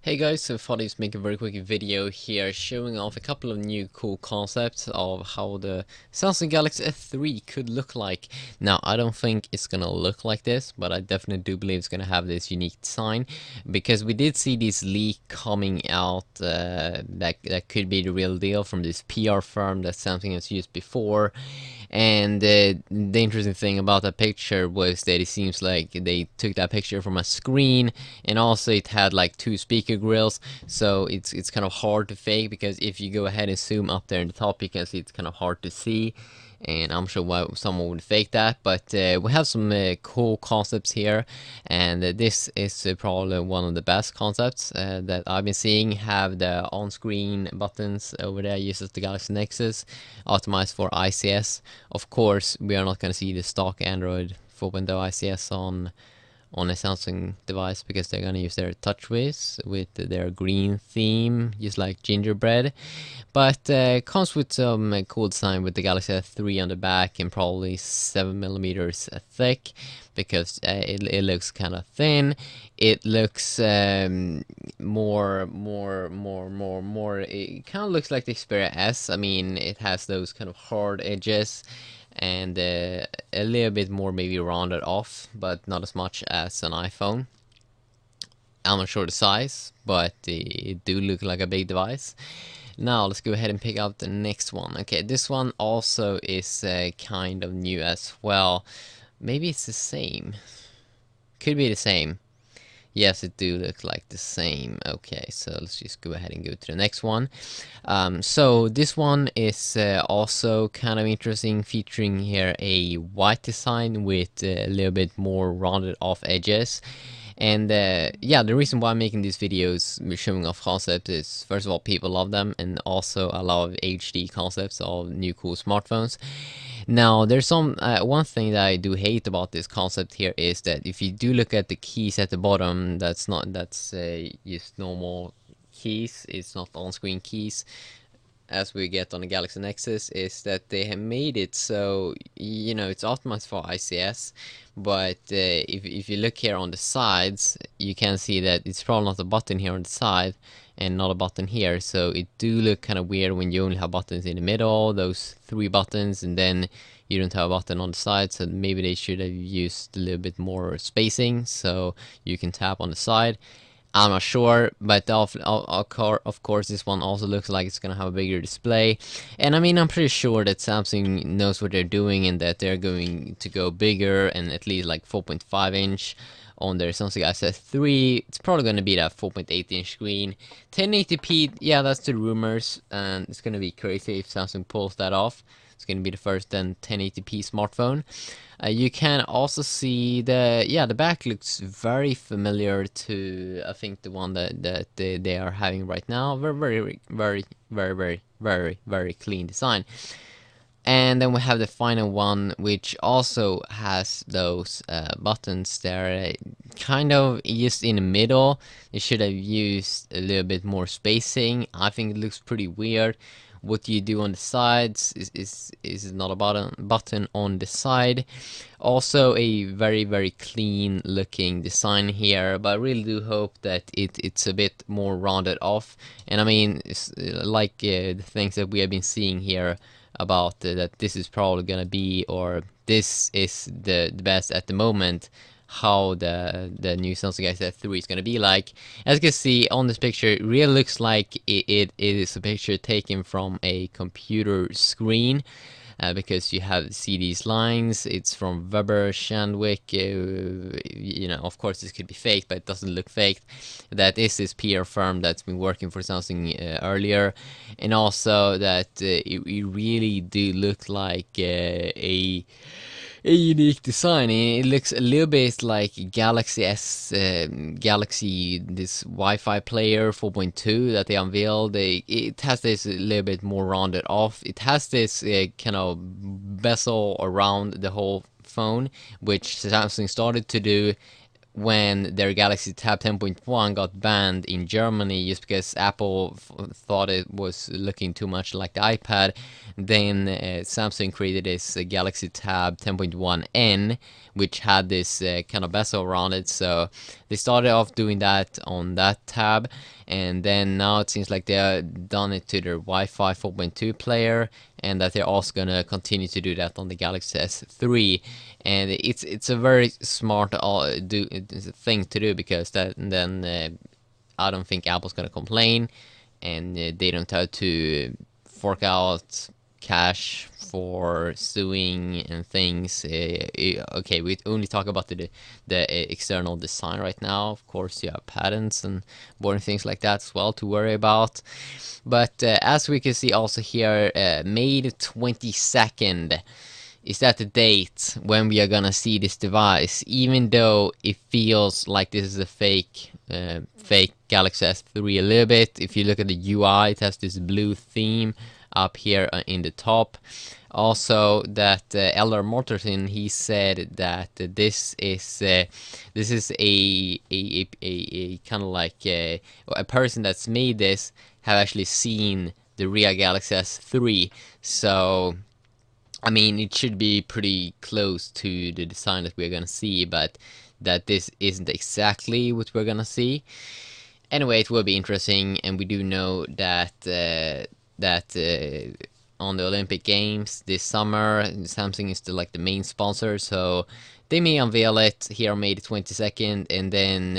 Hey guys, so I thought I'd make a very quick video here showing off a couple of new cool concepts of how the Samsung Galaxy S3 could look like. Now, I don't think it's gonna look like this, but I definitely do believe it's gonna have this unique design because we did see this leak coming out that could be the real deal from this PR firm that Samsung has used before. And the interesting thing about that picture was that it seems like they took that picture from a screen, and also it had like two speaker grills, so it's kind of hard to fake, because if you go ahead and zoom up there in the top, you can see it's kind of hard to see, and I'm sure why someone would fake that. But we have some cool concepts here, and this is probably one of the best concepts that I've been seeing. Have the on-screen buttons over there, uses the Galaxy Nexus, optimized for ICS. Of course, we are not going to see the stock Android 4.0 ICS on a Samsung device, because they're gonna use their TouchWiz with their green theme, just like gingerbread. But comes with some cool design with the Galaxy S3 on the back, and probably 7 millimeters thick, because it looks kind of thin. It looks more. It kind of looks like the Xperia S. I mean, it has those kind of hard edges, and a little bit more maybe rounded off, but not as much as an iPhone. I'm not sure the size, but it do look like a big device. Now let's go ahead and pick up the next one. Okay, this one also is kind of new as well. Maybe it's the same. Could be the same. Yes, it do look like the same. Okay, so let's just go ahead and go to the next one. So this one is also kind of interesting, featuring here a white design with a little bit more rounded off edges. And yeah, the reason why I'm making these videos showing off concepts is, first of all, people love them, and also a lot of HD concepts of new cool smartphones. Now, there's some one thing that I do hate about this concept here is that if you do look at the keys at the bottom, that's just normal keys. It's not on-screen keys as we get on the Galaxy Nexus. Is that they have made it so, you know, it's optimized for ICS, but if you look here on the sides, you can see that it's probably not a button here on the side and not a button here, so it do look kind of weird when you only have buttons in the middle, those three buttons, and then you don't have a button on the side. So maybe they should have used a little bit more spacing so you can tap on the side. I'm not sure, but of course this one also looks like it's gonna have a bigger display. And I mean, I'm pretty sure that Samsung knows what they're doing, and that they're going to go bigger, and at least like 4.5 inch on their Samsung S3. It's probably gonna be that 4.8 inch screen. 1080p, yeah, that's the rumors, and it's gonna be crazy if Samsung pulls that off. It's going to be the first then 1080p smartphone. You can also see the back looks very familiar to, I think, the one that they are having right now. Very clean design. And then we have the final one, which also has those buttons there, kind of just in the middle. They should have used a little bit more spacing. I think it looks pretty weird. What you do on the sides is not a button on the side. Also a very clean looking design here, but I really do hope that it's a bit more rounded off. And I mean, it's like the things that we have been seeing here about that this is probably gonna be, or this is the best at the moment, how the new Samsung Galaxy S3 is gonna be like. As you can see on this picture, it really looks like it is a picture taken from a computer screen. Because you see these lines. It's from Weber Shandwick. You know, of course, this could be fake, but it doesn't look fake. That is this PR firm that's been working for Samsung earlier, and also that it really do look like a unique design. It looks a little bit like Galaxy S, Galaxy, this Wi-Fi player 4.2 that they unveiled. It has this a little bit more rounded off. It has this kind of bezel around the whole phone, which Samsung started to do when their Galaxy Tab 10.1 got banned in Germany just because Apple thought it was looking too much like the iPad. Then Samsung created this Galaxy Tab 10.1N, which had this kind of bezel around it. So they started off doing that on that tab, and then now it seems like they've done it to their Wi-Fi 4.2 player, and that they're also gonna continue to do that on the Galaxy S3. And it's a very smart thing to do, because that then I don't think Apple's gonna complain, and they don't have to fork out cash for suing and things. Okay, we only talk about the external design right now. Of course, you have patents and boring things like that as well to worry about. But as we can see also here, May 22nd is that the date when we are gonna see this device, even though it feels like this is a fake Galaxy S3 a little bit. If you look at the UI, it has this blue theme up here in the top. Also, that Eldar Mortensen, he said that this is a kind of like a person that's made this have actually seen the real Galaxy S3. So I mean, it should be pretty close to the design that we're gonna see, but that this isn't exactly what we're gonna see. Anyway, it will be interesting, and we do know that on the Olympic Games this summer, Samsung is still like the main sponsor, so they may unveil it here on May the 22nd, and then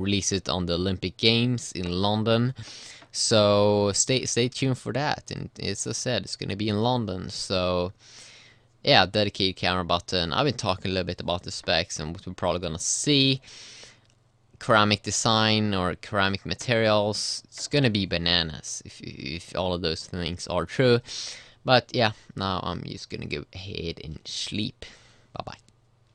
release it on the Olympic Games in London. So stay tuned for that. And as I said, it's gonna be in London. So yeah, dedicated camera button. I've been talking a little bit about the specs and what we're probably gonna see. Ceramic design or ceramic materials. It's gonna be bananas if all of those things are true. But yeah, now I'm just gonna go ahead and sleep. Bye bye.